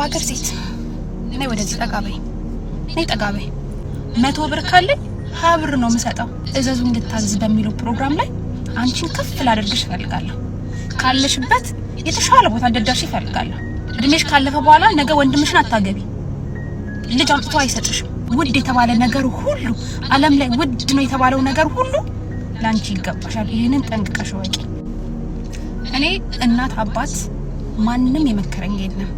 ዋገር ሴት ነይ ወደዚህ ጠጋበይ ነይ ጠጋበይ 100 ብር ካለኝ 20 ብር ነው የምሰጠው እዘዙ እንድታዝዝ በሚለው ፕሮግራም ላይ አንቺን ከፍ ላደርግሽ ፈልጋለሁ ካለሽበት የተሻለ ቦታ እንደዳሽ ፈልጋለሁ እድሜሽ ካለፈ በኋላ ነገ ወንድምሽን አታገቢ ልጅ አምጥቶ አይሰጥሽም ውድ የተባለ ነገር ሁሉ ዓለም ላይ ውድ ነው የተባለው ነገር ሁሉ ላንቺ ይገባሻል ይሄንን ጠንቅቀሽ ወቂ እኔ እናት አባት ማንንም የመከረኝ የለም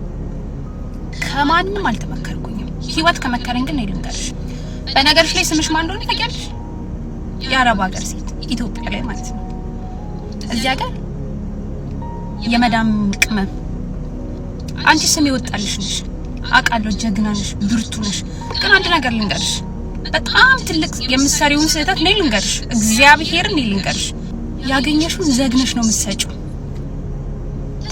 ከማንንም አልተመከርኩኝም ህይወት ከመከረኝ ግን ልንገርሽ በነገርሽ ላይ ስምሽ ማን እንደሆነ ታውቂያለሽ የአረብ ሀገር ሴት ኢትዮጵያ ላይ ማለት ነው እዚያ ጋር የመዳም ቅመም አንቺ ስም ይወጣልሽ ነሽ አቃለው ጀግና ነሽ ብርቱ ነሽ ግን አንድ ነገር ልንገርሽ በጣም ትልቅ የምትሰሪውን ስህተት ነው ልንገርሽ እግዚአብሔርን ልንገርሽ ያገኘሽውን ዘግነሽ ነው የምትሰጪው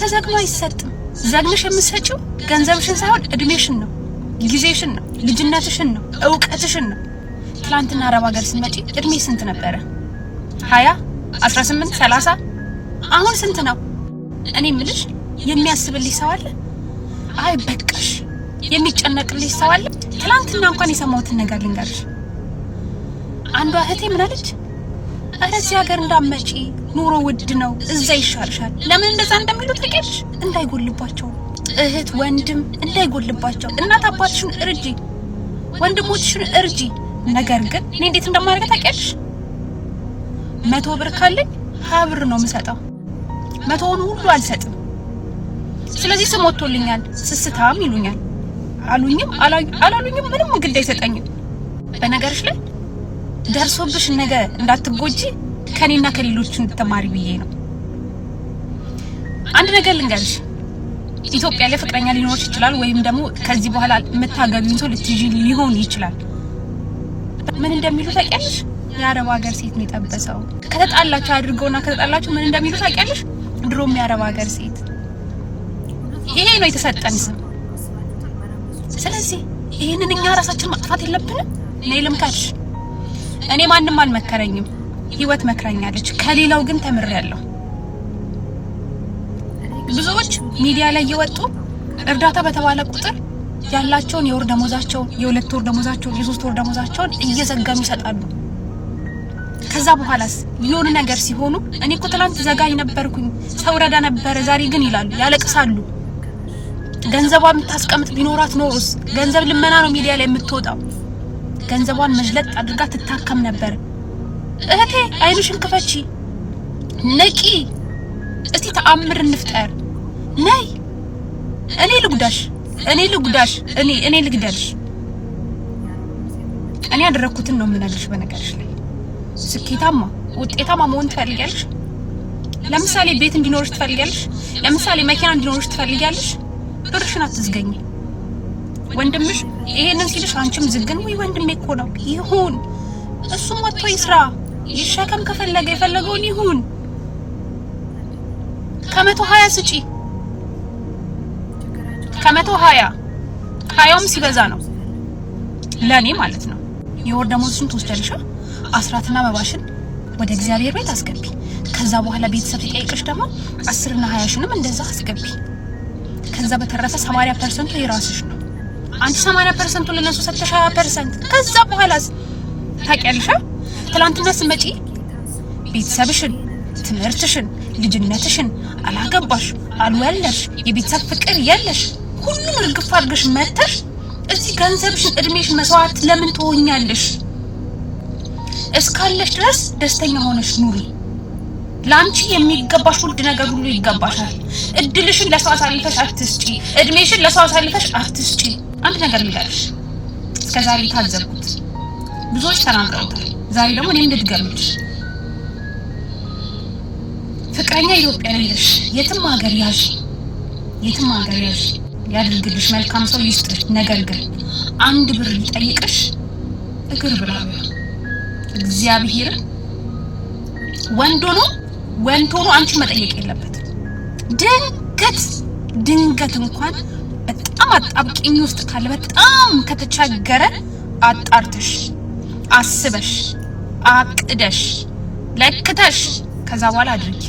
ተዘግኖ አይሰጥም ዘግነሽ የምትሰጪው ገንዘብሽን ሳይሆን እድሜሽን ነው ጊዜሽን ነው ልጅነትሽን ነው እውቀትሽን ነው ትላንትና አረብ ሀገር ስትመጪ እድሜ ስንት ነበረ 20 18 30 አሁን ስንት ነው እኔ ምልሽ የሚያስብልሽ ሰው አለ አይ በቃሽ የሚጨነቅልሽ ሰው አለ ትላንትና እንኳን የሰማሁትን ነገር ልንገርሽ አንዷ እህቴ ምን አለች እዚህ ሀገር እንዳመጪ ኑሮ ውድ ነው እዛ ይሻልሻል ለምን እንደዛ እንደሚሉ ታውቂያለሽ እንዳይጎልባቸው እህት ወንድም እንዳይጎልባቸው እናት አባትሽን እርጂ ወንድሞችሽን እርጂ ነገር ግን እኔ እንዴት እንደማደርግ ታውቂያለሽ 100 ብር ካለኝ 20 ብር ነው የምሰጠው 100ውን ሁሉ አልሰጥም ስለዚህ ስም ወጥቶልኛል ስስታም ይሉኛል አሉኝም አላሉኝም ምንም ግድ አይሰጠኝም በነገርሽ ላይ ደርሶብሽ ነገ እንዳትጎጂ ከኔና ከሌሎች እንድትማሪ ብዬ ነው አንድ ነገር ልንገርሽ ኢትዮጵያ ላይ ፍቅረኛ ሊኖርሽ ይችላል ወይም ደግሞ ከዚህ በኋላ መታገቢውን ሰው ልትይጂ ሊሆን ይችላል ምን እንደሚሉ ታውቂያለሽ የአረብ ሀገር ሴት ነው የጠበሰው ከተጣላችሁ አድርገውና ከተጣላችሁ ምን እንደሚሉ ታውቂያለሽ ድሮም የአረብ ሀገር ሴት ይሄ ነው የተሰጠን ስም ስለዚህ ይሄንን እኛ ራሳችን ማጥፋት የለብንም ነይ ልምከርሽ እኔ ማንንም አልመከረኝም ህይወት መክራኛለች ከሌላው ግን ተምሬያለሁ ብዙዎች ሚዲያ ላይ እየወጡ እርዳታ በተባለ ቁጥር ያላቸውን የወር ደሞዛቸውን የሁለት ወር ደሞዛቸውን የሶስት ወር ደሞዛቸውን እየዘጋሙ ይሰጣሉ ከዛ በኋላስ የሆነ ነገር ሲሆኑ እኔ እኮ ትላንት ዘጋኝ ነበርኩኝ ሰው ረዳ ነበር ዛሬ ግን ይላሉ ያለቅሳሉ ገንዘቧን ታስቀምጥ ቢኖራት ኖርስ ገንዘብ ልመና ነው ሚዲያ ላይ የምትወጣው ገንዘቧን መጅለጥ አድርጋ ትታከም ነበር እህቴ አይኑሽን ክፈቺ ነቂ እስቲ ተአምር እንፍጠር ነይ እኔ ልጉዳሽ እኔ ልግዳልሽ እኔ ያደረኩትን ነው የምነግርሽ በነገርሽ ላይ ስኬታማ ውጤታማ መሆን ትፈልጊያለሽ ለምሳሌ ቤት እንዲኖርሽ ትፈልጊያለሽ ለምሳሌ መኪና እንዲኖርሽ ትፈልጊያለሽ ብርሽን አትዝገኝ ወንድምሽ ይሄንን ሲልሽ አንቺም ዝግን ወይ ወንድሜ እኮ ነው ይሁን እሱም ወጥቶ ይስራ ይሸከም ከፈለገ የፈለገውን ይሁን ከ120 ስጪ ከ120 20ም ሲበዛ ነው ለኔ ማለት ነው የወር ደሞዝሽን ትወስጃለሽ አስራትና መባሽን ወደ እግዚአብሔር ቤት አስገቢ ከዛ በኋላ ቤተሰብ ይጠይቅሽ ደግሞ 10 እና 20 ሽንም እንደዛ አስገቢ ከዛ በተረፈ 80% የራስሽ ነው አንቺ 80% ለነሱ ሰጥተሽ 20% ከዛ በኋላስ ታውቂያለሽ ትላንትና ስመጪ ቤተሰብሽን ትምህርትሽን ልጅነትሽን አላገባሽ አልወለድሽ የቤተሰብ ፍቅር ያለሽ ሁሉም ልግፍ አድርገሽ መተሽ እዚህ ገንዘብሽን እድሜሽን መስዋዕት ለምን ትሆኛለሽ እስካለሽ ድረስ ደስተኛ ሆነሽ ኑሪ ላንቺ የሚገባሽ ሁሉ ነገር ሁሉ ይገባሻል እድልሽን ለሰው አሳልፈሽ አትስጪ እድሜሽን ለሰው አሳልፈሽ አትስጪ አንድ ነገር ልንገርሽ እስከዛሬ ታዘብኩት ብዙዎች ተናግረውታል ዛሬ ደግሞ እኔም ልድገምልሽ ፍቅረኛ ኢትዮጵያ ነሽ የትም ሀገር ያዥ ያድርግልሽ መልካም ሰው ይስጥሽ ነገር ግን አንድ ብር ይጠይቅሽ እግር ብላው እግዚአብሔር ወንዶ ነው አንቺ መጠየቅ የለበት ድንገት እንኳን በጣም አጣብቂኝ ውስጥ ካለ በጣም ከተቸገረ አጣርተሽ አስበሽ አቅደሽ ለክተሽ ከዛ በኋላ አድርጊ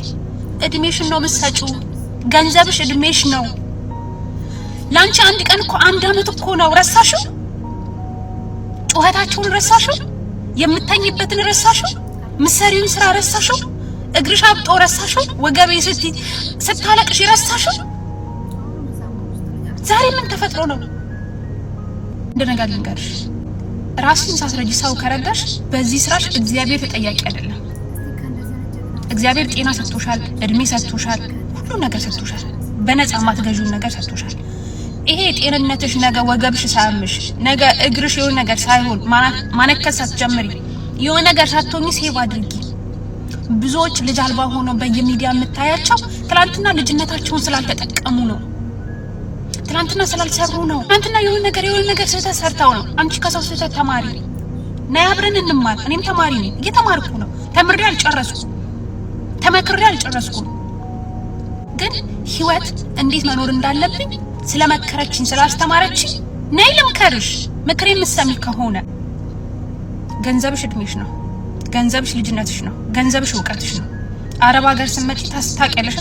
እድሜሽን ነው መስጠቱ ገንዘብሽ እድሜሽ ነው ላንቺ አንድ ቀን እኮ 1 አመት እኮ ነው። ረሳሽው? ጩኸታችሁን ረሳሽው? የምተኝበትን ረሳሽው? ምሰሪውን ስራ ረሳሽው? እግርሽ አብጦ ረሳሽው? ወገቤ ስታለቅሽ ረሳሽው? ዛሬ ምን ተፈጥሮ ነው? እንደነጋ ልንገርሽ፣ ራስሽን ሳስረጂ ሰው ከረዳሽ በዚህ ስራሽ እግዚአብሔር ተጠያቂ አይደለም። እግዚአብሔር ጤና ሰጥቶሻል፣ እድሜ ሰጥቶሻል፣ ሁሉ ነገር ሰጥቶሻል። በነፃ ማትገዢውን ነገር ሰጥቶሻል። ይሄ ጤንነትሽ ነገ ወገብሽ ሳያምሽ፣ ነገ እግርሽ የሆነ ነገር ሳይሆን ማነከስ ሳትጀምሪ የሆነ ነገር ሳትሆኚ ሴቭ አድርጊ። ብዙዎች ልጅ አልባ ሆነው በየሚዲያ የምታያቸው ትላንትና ልጅነታቸውን ስላልተጠቀሙ ነው። ትላንትና ስላልሰሩ ነው። ትላንትና የሆነ ነገር ስህተት ሰርተው ነው። አንቺ ከሰው ስህተት ተማሪ ነይ፣ አብረን እንማር። እኔም ተማሪ ነኝ፣ እየተማርኩ ነው። ተምሬ አልጨረስኩም፣ ተመክሬ አልጨረስኩም። ግን ህይወት እንዴት መኖር እንዳለብኝ ስለመከረችኝ ስላስተማረችኝ ነይ ልምከርሽ። ምክሬ የምትሰሚ ከሆነ ገንዘብሽ እድሜሽ ነው፣ ገንዘብሽ ልጅነትሽ ነው፣ ገንዘብሽ እውቀትሽ ነው። አረብ ሀገር ስትመጪ ታውቂያለሽ።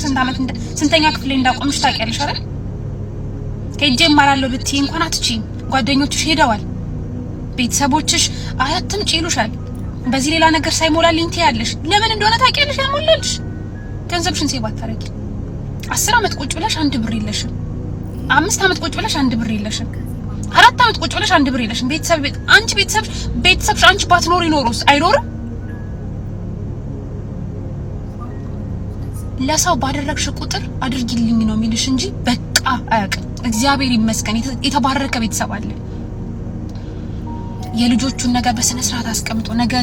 ስንተኛ ክፍል እንዳቆምሽ ታውቂያለሽ አይደል? ሄጄ እማራለሁ ብትይ እንኳን አትችይም። ጓደኞችሽ ሄደዋል። ቤተሰቦችሽ አያትምጪ ይሉሻል። በዚህ ሌላ ነገር ሳይሞላልኝ ትያለሽ። ለምን እንደሆነ ታውቂያለሽ? ያልሞላልሽ ገንዘብሽን ሴቭ አታረጊ። 10 አመት ቁጭ ብለሽ 1 ብር የለሽም። 5 አመት ቁጭ ብለሽ 1 ብር የለሽም። 4 አመት ቁጭ ብለሽ 1 ብር የለሽም። ቤተሰብሽ አንቺ ባትኖሪ ኖሮስ አይኖርም? ለሰው ባደረግሽ ቁጥር አድርጊልኝ ነው የሚልሽ እንጂ በቃ አያውቅም። እግዚአብሔር ይመስገን የተባረከ ቤተሰብ አለ። የልጆቹን ነገር በስነ ስርዓት አስቀምጦ ነገ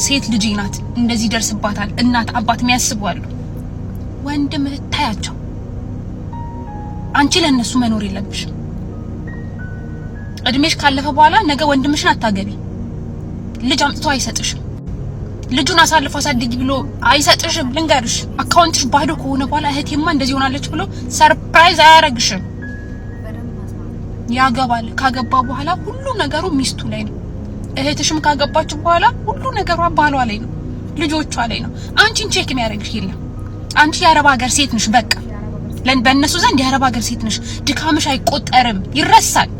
ሴት ልጅ ናት እንደዚህ ደርስባታል እናት አባት የሚያስቡ አሉ። ወንድም ታያቸው። አንቺ ለነሱ መኖር የለብሽም። እድሜሽ ካለፈ በኋላ ነገ ወንድምሽን አታገቢ። ልጅ አምጥቶ አይሰጥሽም። ልጁን አሳልፎ አሳድጊ ብሎ አይሰጥሽም። ልንገርሽ፣ አካውንትሽ ባዶ ከሆነ በኋላ እህቴማ እንደዚህ ሆናለች ብሎ ሰርፕራይዝ አያረግሽም። ያገባል። ካገባ በኋላ ሁሉ ነገሩ ሚስቱ ላይ ነው። እህትሽም ካገባች በኋላ ሁሉ ነገሯ ባሏ ላይ ነው፣ ልጆቿ ላይ ነው። አንቺን ቼክ የሚያደርግሽ የለም። አንቺ የአረብ ሀገር ሴት ነሽ። በቃ በእነሱ ዘንድ የአረብ ሀገር ሴት ነሽ። ድካምሽ አይቆጠርም፣ ይረሳል።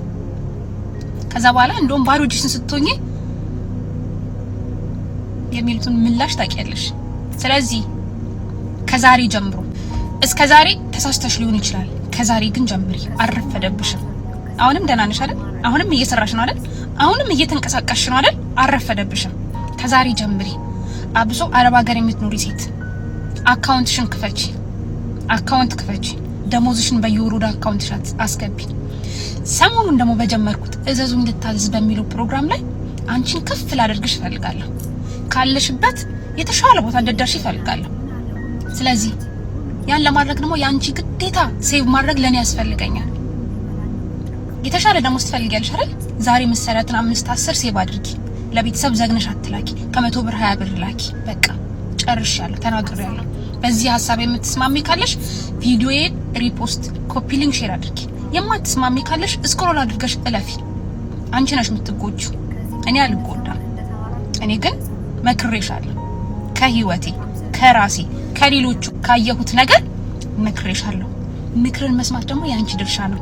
ከዛ በኋላ እንደውም ባዶ እጅሽን ስትሆኚ የሚሉትን ምላሽ ታውቂያለሽ። ስለዚህ ከዛሬ ጀምሮ እስከ ዛሬ ተሳስተሽ ሊሆን ይችላል። ከዛሬ ግን ጀምሪ። አረፈደብሽም። አሁንም ደህና ነሽ አይደል? አሁንም እየሰራሽ ነው አይደል? አሁንም እየተንቀሳቀስሽ ነው አይደል? አረፈደብሽም። ከዛሬ ጀምሪ። አብሶ አረብ ሀገር የምትኖሪ ሴት አካውንትሽን ክፈቺ። አካውንት ክፈቺ። ደሞዝሽን በየወሩ ወደ አካውንትሽ አስገቢ። ሰሞኑን ደግሞ በጀመርኩት እዘዙ እንድታዘዝ በሚለው ፕሮግራም ላይ አንቺን ከፍ ላደርግሽ እፈልጋለሁ። ካለሽበት የተሻለ ቦታ እንድትደርሺ እፈልጋለሁ። ስለዚህ ያን ለማድረግ ደግሞ የአንቺ ግዴታ ሴቭ ማድረግ ለኔ ያስፈልገኛል። የተሻለ ደሞዝ ትፈልጊያለሽ አይደል? ዛሬ መሰረትን 5-10 ሴቭ አድርጊ። ለቤተሰብ ዘግነሽ አትላኪ። ከ100 ብር 20 ብር ላኪ። በቃ ጨርሻለሁ፣ ተናግሬያለሁ። በዚህ ሀሳብ የምትስማሚ ካለሽ ቪዲዮዬን ሪፖስት፣ ኮፒ ሊንክ፣ ሼር አድርጊ። የማትስማሚ ካለሽ ስክሮል አድርገሽ እለፊ። አንቺ ነሽ የምትጎጂው፣ እኔ አልጎዳም። እኔ ግን መክሬሻለሁ። ከህይወቴ፣ ከራሴ፣ ከሌሎቹ ካየሁት ነገር መክሬሻለሁ። ምክርን መስማት ደግሞ የአንቺ ድርሻ ነው።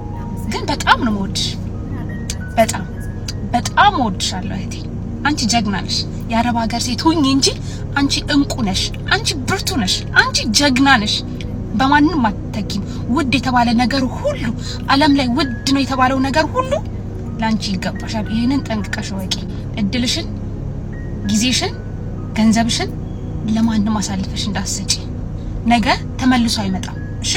ግን በጣም ነው የምወድሽ፣ በጣም እወድሻለሁ እህቴ። አንቺ ጀግና ነሽ። የአረብ ሀገር ሴት ሁኚ እንጂ አንቺ እንቁ ነሽ። አንቺ ብርቱ ነሽ። አንቺ ጀግና ነሽ። በማንንም አትተኪም። ውድ የተባለ ነገር ሁሉ ዓለም ላይ ውድ ነው የተባለው ነገር ሁሉ ላንቺ ይገባሻል። ይሄንን ጠንቅቀሽ ወቂ። እድልሽን፣ ጊዜሽን፣ ገንዘብሽን ለማንም አሳልፈሽ እንዳትሰጪ። ነገ ተመልሶ አይመጣም። እሺ?